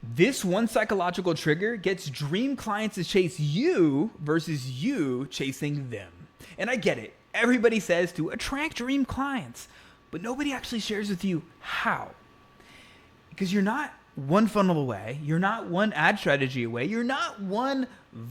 This one psychological trigger gets dream clients to chase you versus you chasing them. And I get it. Everybody says to attract dream clients, but nobody actually shares with you how. Because you're not one funnel away. You're not one ad strategy away. You're not one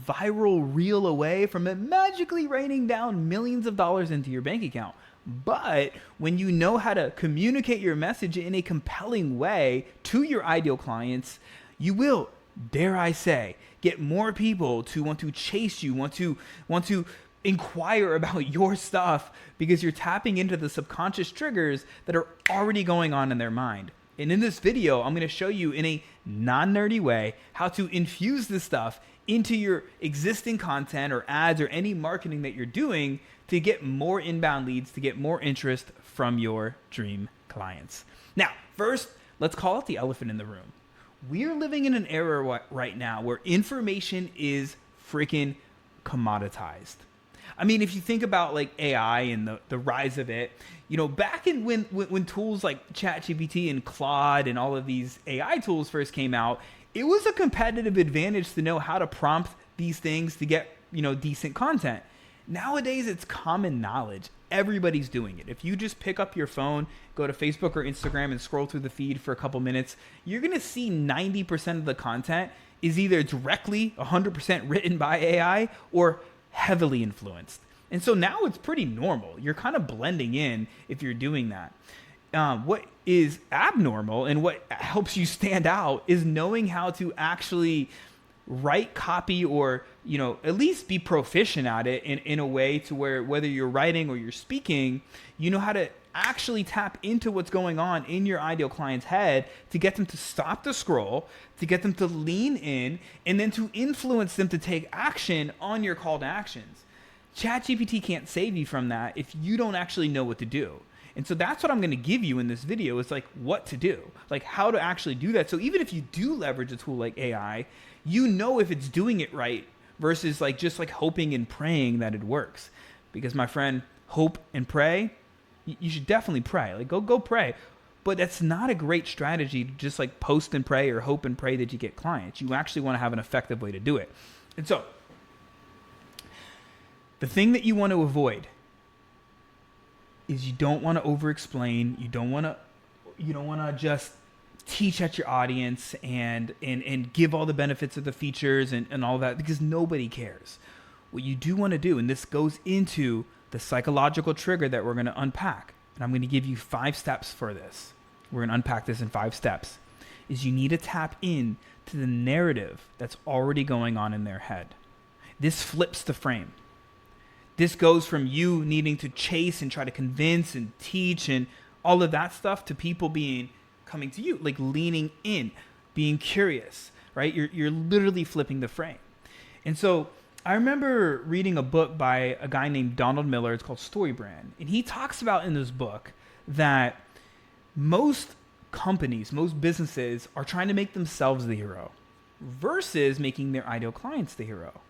viral reel away from it magically raining down millions of dollars into your bank account. But when you know how to communicate your message in a compelling way to your ideal clients, you will, dare I say, get more people to want to chase you, want to inquire about your stuff, because you're tapping into the subconscious triggers that are already going on in their mind. And in this video, I'm going to show you in a non-nerdy way how to infuse this stuff into your existing content or ads or any marketing that you're doing to get more inbound leads, to get more interest from your dream clients. Now, first, let's call out the elephant in the room. We're living in an era right now where information is freaking commoditized. I mean, if you think about like AI and the rise of it, you know, back in when tools like ChatGPT and Claude and all of these AI tools first came out, it was a competitive advantage to know how to prompt these things to get, you know, decent content. Nowadays, it's common knowledge. Everybody's doing it. If you just pick up your phone, go to Facebook or Instagram and scroll through the feed for a couple minutes, you're going to see 90% of the content is either directly 100% written by AI or heavily influenced. And so now it's pretty normal. You're kind of blending in if you're doing that. What is abnormal and what helps you stand out is knowing how to actually write copy, or, you know, at least be proficient at it in a way to where whether you're writing or you're speaking, you know how to actually tap into what's going on in your ideal client's head to get them to stop the scroll, to get them to lean in, and then to influence them to take action on your call to actions. ChatGPT can't save you from that if you don't actually know what to do. And so that's what I'm going to give you in this video, is like what to do, like how to actually do that. So even if you do leverage a tool like AI, you know if it's doing it right versus like just like hoping and praying that it works. Because my friend, hope and pray, you should definitely pray. Like go pray. But that's not a great strategy to just like post and pray or hope and pray that you get clients. You actually want to have an effective way to do it. And so the thing that you want to avoid is you don't want to over-explain. You don't want to just teach at your audience and give all the benefits of the features and all that, because nobody cares. What you do want to do, and this goes into the psychological trigger that we're going to unpack, and I'm going to give you 5 steps for this. We're going to unpack this in 5 steps, is you need to tap in to the narrative that's already going on in their head. This flips the frame. This goes from you needing to chase and try to convince and teach and all of that stuff to people coming to you, like leaning in, being curious, right? You're literally flipping the frame. And so I remember reading a book by a guy named Donald Miller. It's called StoryBrand. And he talks about in this book that most companies, most businesses are trying to make themselves the hero versus making their ideal clients the hero.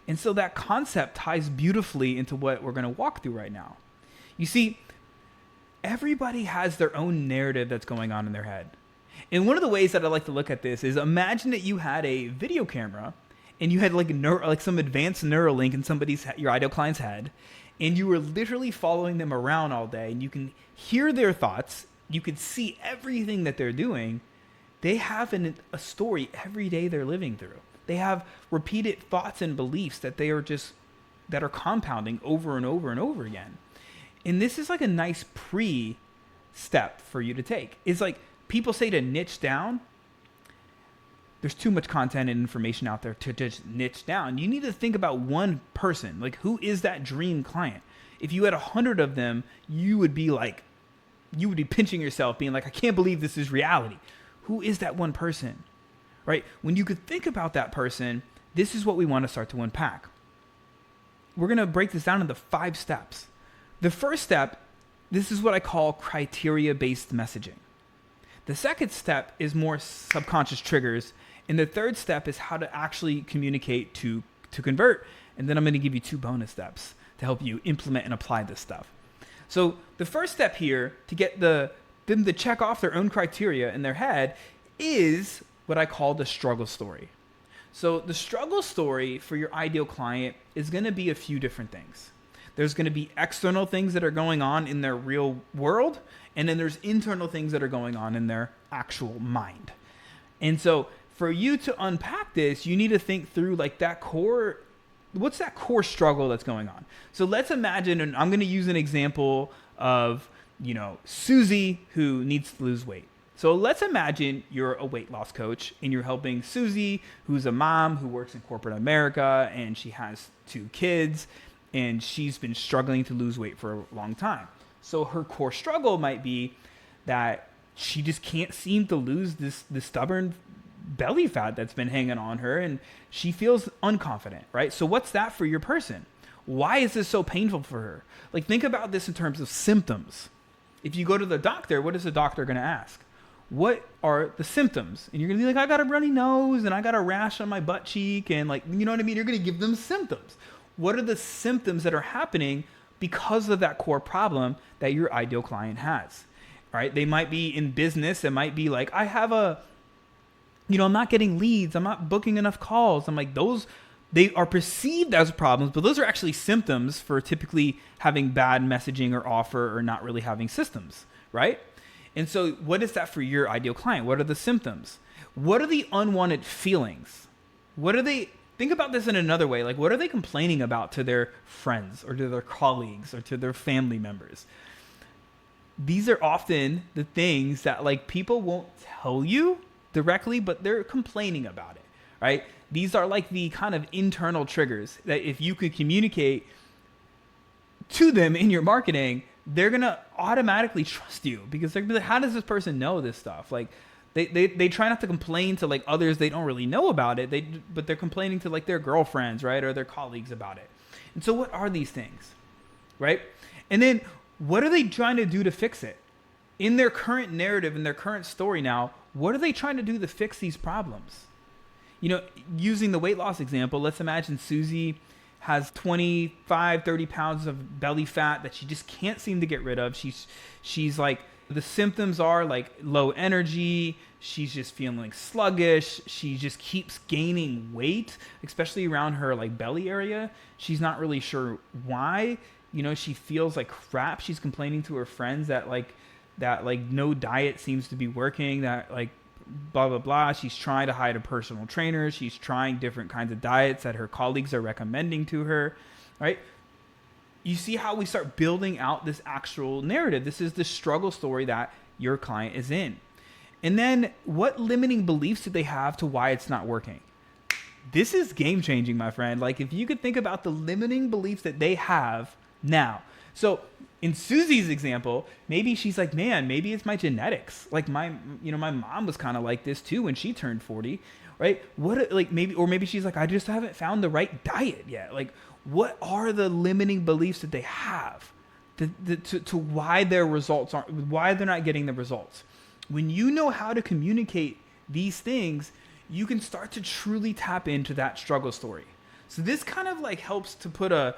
And so that concept ties beautifully into what we're going to walk through right now. You see, everybody has their own narrative that's going on in their head. And one of the ways that I like to look at this is, imagine that you had a video camera and you had like some advanced Neuralink in your ideal client's head, and you were literally following them around all day, and you can hear their thoughts, you can see everything that they're doing. They have a story every day they're living through. They have repeated thoughts and beliefs that are compounding over and over and over again. And this is like a nice pre-step for you to take. It's like people say to niche down. There's too much content and information out there to just niche down. You need to think about one person. Like, who is that dream client? If you had 100 of them, you would be pinching yourself, being like, I can't believe this is reality. Who is that one person? Right? When you could think about that person, this is what we want to start to unpack. We're going to break this down into 5 steps. The first step, this is what I call criteria-based messaging. The second step is more subconscious triggers. And the third step is how to actually communicate to convert. And then I'm going to give you 2 bonus steps to help you implement and apply this stuff. So the first step here to get them to check off their own criteria in their head is what I call the struggle story. So the struggle story for your ideal client is going to be a few different things. There's going to be external things that are going on in their real world, and then there's internal things that are going on in their actual mind. And so for you to unpack this, you need to think through like that core, what's that core struggle that's going on? So let's imagine, and I'm going to use an example of, Susie who needs to lose weight. So let's imagine you're a weight loss coach and you're helping Susie, who's a mom who works in corporate America, and she has 2 kids, and she's been struggling to lose weight for a long time. So her core struggle might be that she just can't seem to lose this stubborn belly fat that's been hanging on her, and she feels unconfident, right? So what's that for your person? Why is this so painful for her? Like, think about this in terms of symptoms. If you go to the doctor, what is the doctor going to ask? What are the symptoms? And you're going to be like, I got a runny nose and I got a rash on my butt cheek. And like, you know what I mean? You're going to give them symptoms. What are the symptoms that are happening because of that core problem that your ideal client has, right? They might be in business. It might be like, I have I'm not getting leads. I'm not booking enough calls. I'm like, they are perceived as problems, but those are actually symptoms for typically having bad messaging or offer or not really having systems, right? And so what is that for your ideal client? What are the symptoms? What are the unwanted feelings? Think about this in another way. Like, what are they complaining about to their friends or to their colleagues or to their family members? These are often the things that like people won't tell you directly, but they're complaining about it, right? These are like the kind of internal triggers that if you could communicate to them in your marketing, they're going to automatically trust you, because they're going to be like, how does this person know this stuff? Like they try not to complain to like others they don't really know about it, but they're complaining to like their girlfriends, right? Or their colleagues about it. And so what are these things, right? And then what are they trying to do to fix it? In their current narrative, in their current story now, what are they trying to do to fix these problems? Using the weight loss example, let's imagine Susie has 25, 30 pounds of belly fat that she just can't seem to get rid of. She's like, the symptoms are like low energy. She's just feeling sluggish. She just keeps gaining weight, especially around her like belly area. She's not really sure why. She feels like crap. She's complaining to her friends that no diet seems to be working, that like blah, blah, blah. She's trying to hire a personal trainer. She's trying different kinds of diets that her colleagues are recommending to her, right? You see how we start building out this actual narrative. This is the struggle story that your client is in. And then what limiting beliefs do they have to why it's not working? This is game changing, my friend. Like, if you could think about the limiting beliefs that they have now. So in Susie's example, maybe she's like, man, maybe it's my genetics. Like my mom was kind of like this too when she turned 40, right? Maybe she's like, I just haven't found the right diet yet. Like, what are the limiting beliefs that they have to why their results why they're not getting the results? When you know how to communicate these things, you can start to truly tap into that struggle story. So this kind of like helps to put a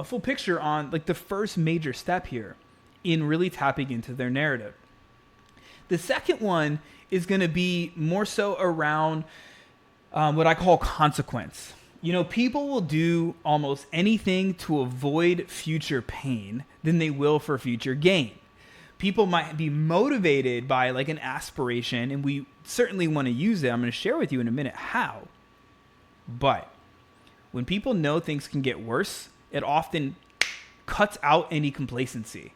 full picture on like the first major step here in really tapping into their narrative. The second one is going to be more so around what I call consequence. People will do almost anything to avoid future pain than they will for future gain. People might be motivated by like an aspiration, and we certainly want to use it. I'm going to share with you in a minute how. But when people know things can get worse, it often cuts out any complacency.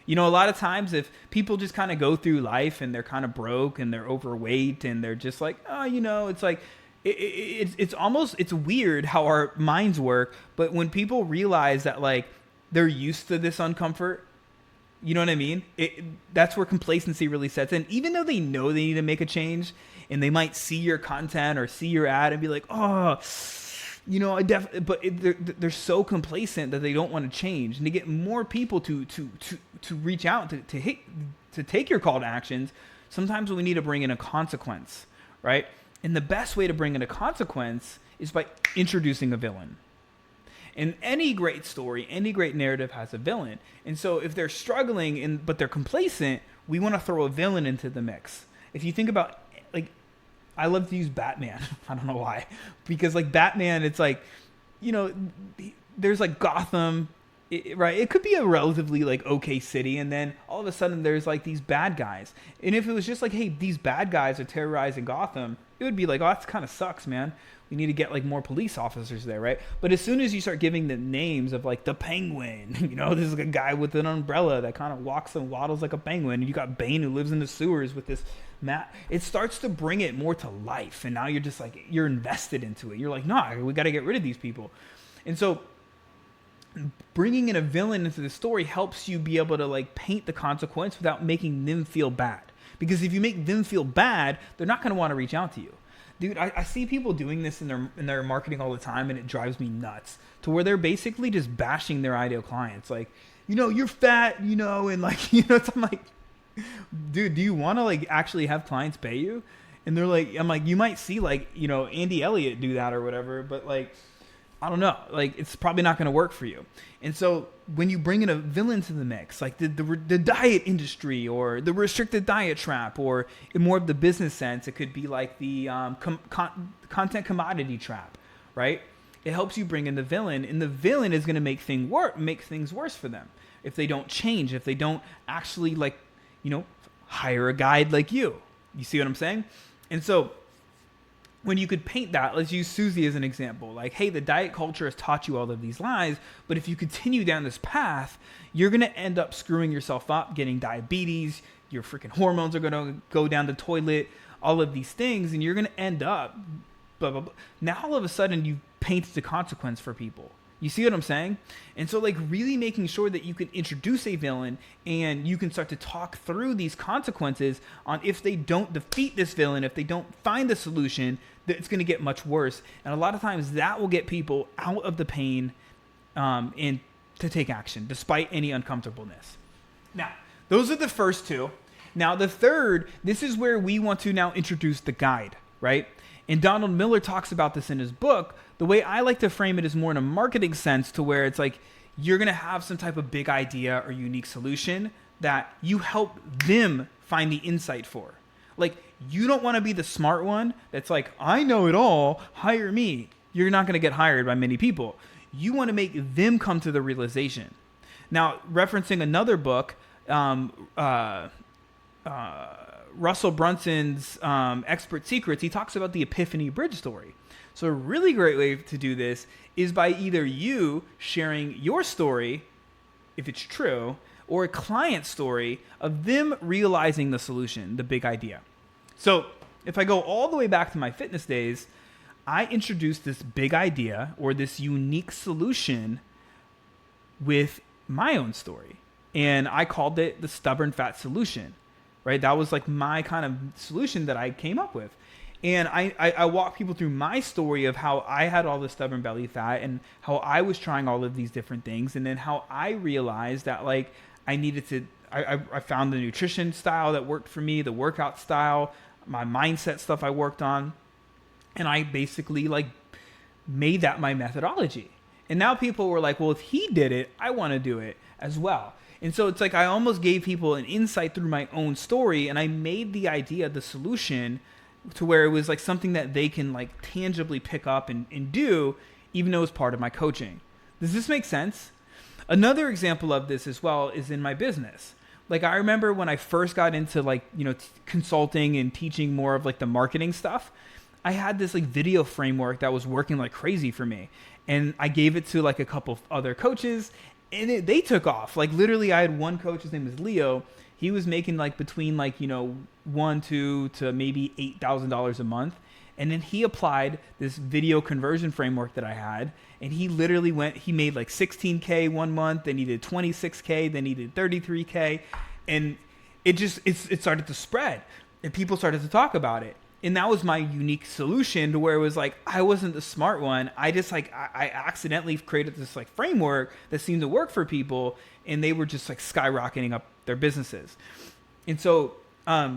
A lot of times if people just kind of go through life and they're kind of broke and they're overweight and they're just like, it's like, it's weird how our minds work. But when people realize that like they're used to this uncomfort, you know what I mean? That's where complacency really sets in. Even though they know they need to make a change, and they might see your content or see your ad and be like, they're so complacent that they don't want to change. And to get more people to reach out to take your call to actions, sometimes we need to bring in a consequence, right? And the best way to bring in a consequence is by introducing a villain. And any great story, any great narrative has a villain. And so if they're struggling but they're complacent, we want to throw a villain into the mix. If you think about, like, I love to use Batman. I don't know why, because like Batman, it's like, you know, there's like Gotham, right? It could be a relatively like okay city, and then all of a sudden there's like these bad guys. And if it was just like, hey, these bad guys are terrorizing Gotham, it would be like, oh, that kind of sucks, man. We need to get like more police officers there, right? But as soon as you start giving the names of like the Penguin, you know, this is a guy with an umbrella that kind of walks and waddles like a penguin, and you got Bane who lives in the sewers with this mat. It starts to bring it more to life, and now you're just like, you're invested into it. You're like, nah, we got to get rid of these people. And so bringing in a villain into the story helps you be able to like paint the consequence without making them feel bad. Because if you make them feel bad, they're not going to want to reach out to you. Dude, I see people doing this in their marketing all the time, and it drives me nuts, to where they're basically just bashing their ideal clients. Like, you know, you're fat, you know, and like, you know, it's, I'm like, dude, do you want to like actually have clients pay you? And they're like, I'm like, you might see like, you know, Andy Elliott do that or whatever, but like, I don't know, like it's probably not going to work for you. And so when you bring in a villain to the mix, like the diet industry or the restricted diet trap, or in more of the business sense, it could be like the content commodity trap, right? It helps you bring in the villain, and the villain is going to make things worse for them if they don't change, if they don't actually like, you know, hire a guide like you. You see what I'm saying? And so when you could paint that, let's use Susie as an example. Like, hey, the diet culture has taught you all of these lies, but if you continue down this path, you're going to end up screwing yourself up, getting diabetes, your freaking hormones are going to go down the toilet, all of these things, and you're going to end up, blah, blah, blah. Now, all of a sudden, you paint the consequence for people. You see what I'm saying? And so like really making sure that you can introduce a villain, and you can start to talk through these consequences on if they don't defeat this villain, if they don't find the solution, that it's going to get much worse. And a lot of times that will get people out of the pain and to take action despite any uncomfortableness. Now, those are the first two. Now, the third, this is where we want to now introduce the guide, right? And Donald Miller talks about this in his book. The way I like to frame it is more in a marketing sense, to where it's like you're going to have some type of big idea or unique solution that you help them find the insight for. Like, you don't want to be the smart one that's like, I know it all, hire me. You're not going to get hired by many people. You want to make them come to the realization. Now, referencing another book, Russell Brunson's Expert Secrets, he talks about the Epiphany Bridge story. So a really great way to do this is by either you sharing your story, if it's true, or a client story of them realizing the solution, the big idea. So if I go all the way back to my fitness days, I introduced this big idea or this unique solution with my own story. And I called it the stubborn fat solution. Right? That was like my kind of solution that I came up with. And I walk people through my story of how I had all this stubborn belly fat and how I was trying all of these different things. And then how I realized that like I needed to, I found the nutrition style that worked for me, the workout style, my mindset stuff I worked on. And I basically like made that my methodology. And now people were like, well, if he did it, I want to do it as well. And so it's like I almost gave people an insight through my own story, and I made the idea, the solution, to where it was like something that they can like tangibly pick up and do, even though it's part of my coaching. Does this make sense? Another example of this as well is in my business. Like I remember when I first got into like, you know, consulting and teaching more of like the marketing stuff, I had this like video framework that was working like crazy for me. And I gave it to like a couple of other coaches, and they took off. Like literally I had one coach, his name was Leo. He was making like between like, you know, $1,200 to maybe $8,000 a month. And then he applied this video conversion framework that I had. And he literally he made like 16K 1 month, then he did 26K, then he did 33K. And it started to spread, and people started to talk about it. And that was my unique solution, to where it was like, I wasn't the smart one. I just like, I accidentally created this like framework that seemed to work for people, and they were just like skyrocketing up their businesses. And so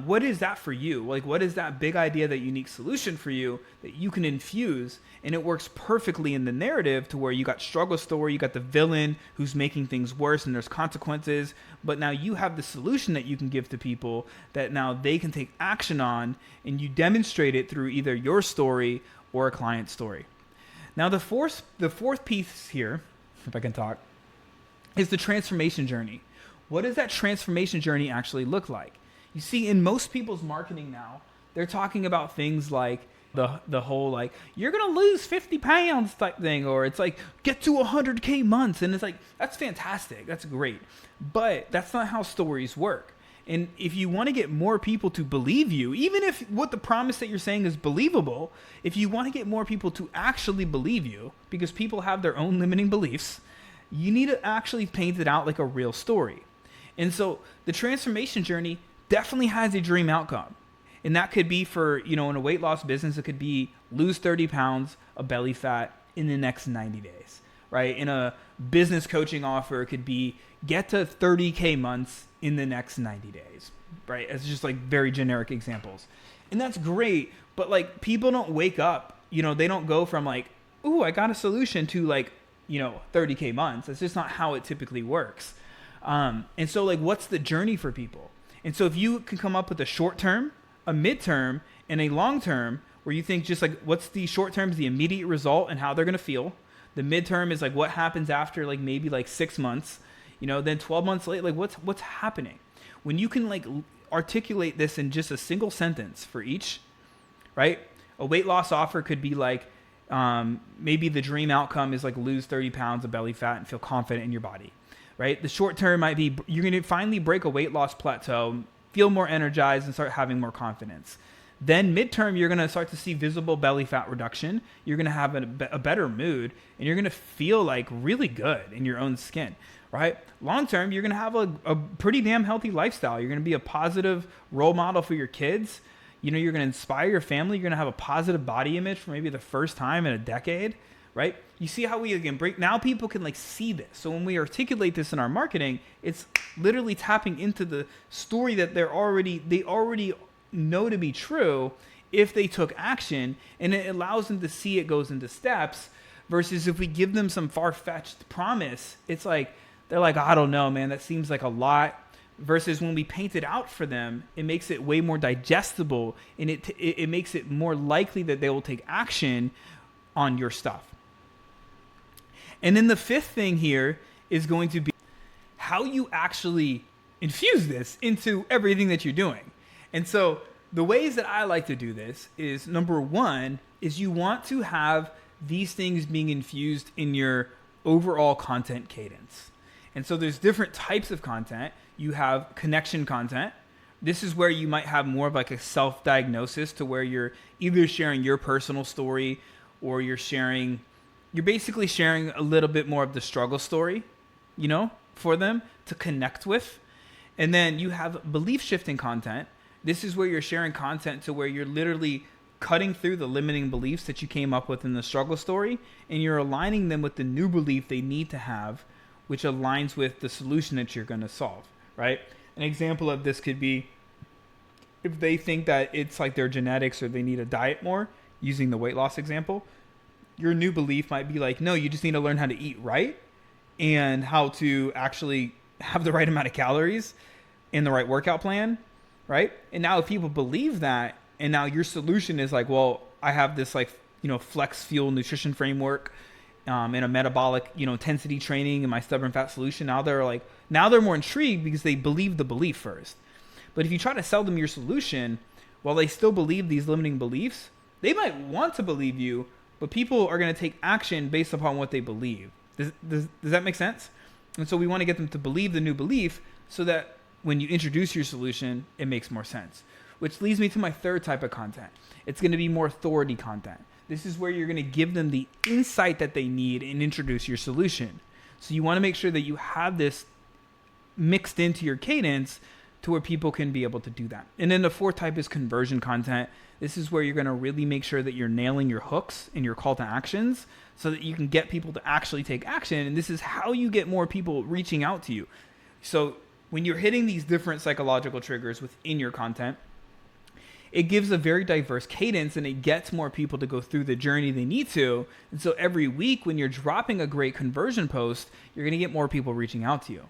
What is that for you? Like, what is that big idea, that unique solution for you that you can infuse, and it works perfectly in the narrative to where you got struggle story, you got the villain who's making things worse and there's consequences, but now you have the solution that you can give to people that now they can take action on, and you demonstrate it through either your story or a client story. Now, the fourth piece here, if I can talk, is the transformation journey. What does that transformation journey actually look like? You see, in most people's marketing now, they're talking about things like the whole, like, you're going to lose 50 pounds type thing, or it's like, get to 100K months. And it's like, that's fantastic. That's great. But that's not how stories work. And if you want to get more people to believe you, even if what the promise that you're saying is believable, if you want to get more people to actually believe you, because people have their own limiting beliefs, you need to actually paint it out like a real story. And so the transformation journey definitely has a dream outcome. And that could be for, in a weight loss business, it could be lose 30 pounds of belly fat in the next 90 days, right? In a business coaching offer, it could be get to 30K months in the next 90 days, right? It's just like very generic examples. And that's great, but like people don't wake up, they don't go from like, ooh, I got a solution to like, 30K months. That's just not how it typically works. And so like, what's the journey for people? And so if you can come up with a short term, a midterm, and a long term, where you think just like, what's the short term is the immediate result and how they're going to feel. The midterm is like what happens after like maybe like 6 months, then 12 months later, like what's happening. When you can like articulate this in just a single sentence for each, right? A weight loss offer could be like, maybe the dream outcome is like lose 30 pounds of belly fat and feel confident in your body. Right? The short term might be you're going to finally break a weight loss plateau, feel more energized, and start having more confidence. Then midterm, you're going to start to see visible belly fat reduction. You're going to have a better mood, and you're going to feel like really good in your own skin. Right? Long term, you're going to have a pretty damn healthy lifestyle. You're going to be a positive role model for your kids. You're going to inspire your family. You're going to have a positive body image for maybe the first time in a decade. Right? You see how we again break, now people can like see this. So when we articulate this in our marketing, it's literally tapping into the story that they already know to be true if they took action, and it allows them to see it goes into steps, versus if we give them some far-fetched promise, it's like, they're like, I don't know, man, that seems like a lot. Versus when we paint it out for them, it makes it way more digestible, and it makes it more likely that they will take action on your stuff. And then the fifth thing here is going to be how you actually infuse this into everything that you're doing. And so the ways that I like to do this is, number one, is you want to have these things being infused in your overall content cadence. And so there's different types of content. You have connection content. This is where you might have more of like a self-diagnosis, to where you're either sharing your personal story, or you're basically sharing a little bit more of the struggle story, for them to connect with. And then you have belief shifting content. This is where you're sharing content to where you're literally cutting through the limiting beliefs that you came up with in the struggle story, and you're aligning them with the new belief they need to have, which aligns with the solution that you're going to solve, right? An example of this could be if they think that it's like their genetics or they need to diet more, using the weight loss example. Your new belief might be like, no, you just need to learn how to eat right and how to actually have the right amount of calories in the right workout plan, right? And now if people believe that, and now your solution is like, well, I have this like, flex fuel nutrition framework, and a metabolic, intensity training, and my stubborn fat solution. Now they're more intrigued because they believe the belief first. But if you try to sell them your solution while they still believe these limiting beliefs, they might want to believe you, but people are going to take action based upon what they believe. Does that make sense? And so we want to get them to believe the new belief so that when you introduce your solution, it makes more sense. Which leads me to my third type of content. It's going to be more authority content. This is where you're going to give them the insight that they need and introduce your solution. So you want to make sure that you have this mixed into your cadence to where people can be able to do that. And then the fourth type is conversion content. This is where you're going to really make sure that you're nailing your hooks and your call to actions so that you can get people to actually take action. And this is how you get more people reaching out to you. So when you're hitting these different psychological triggers within your content, it gives a very diverse cadence and it gets more people to go through the journey they need to. And so every week when you're dropping a great conversion post, you're going to get more people reaching out to you.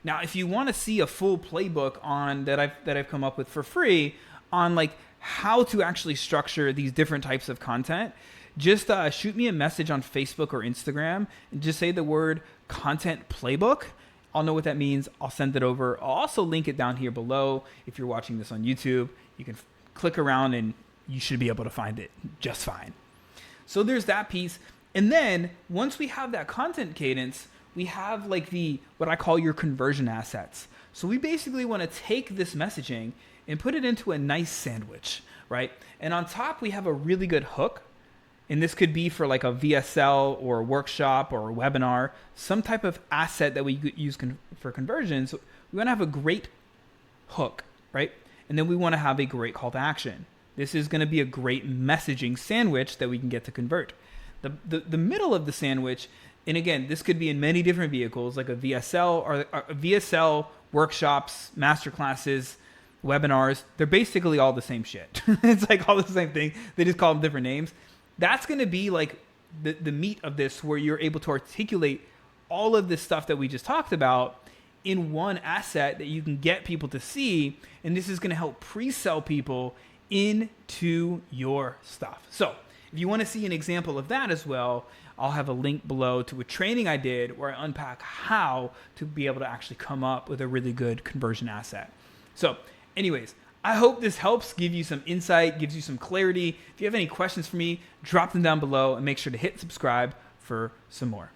Now, if you want to see a full playbook on that I've come up with for free on like how to actually structure these different types of content, just shoot me a message on Facebook or Instagram and just say the word content playbook. I'll know what that means. I'll send it over. I'll also link it down here below. If you're watching this on YouTube, you can click around and you should be able to find it just fine. So there's that piece. And then once we have that content cadence, we have like what I call your conversion assets. So we basically want to take this messaging and put it into a nice sandwich, right? And on top, we have a really good hook. And this could be for like a VSL or a workshop or a webinar, some type of asset that we use for conversions. We want to have a great hook, right? And then we want to have a great call to action. This is going to be a great messaging sandwich that we can get to convert. The middle of the sandwich, and again, this could be in many different vehicles, like a VSL or a VSL, workshops, masterclasses, webinars. They're basically all the same shit. It's like all the same thing. They just call them different names. That's going to be like the meat of this, where you're able to articulate all of this stuff that we just talked about in one asset that you can get people to see. And this is going to help pre-sell people into your stuff. So if you want to see an example of that as well, I'll have a link below to a training I did where I unpack how to be able to actually come up with a really good conversion asset. So anyways, I hope this helps give you some insight, gives you some clarity. If you have any questions for me, drop them down below and make sure to hit subscribe for some more.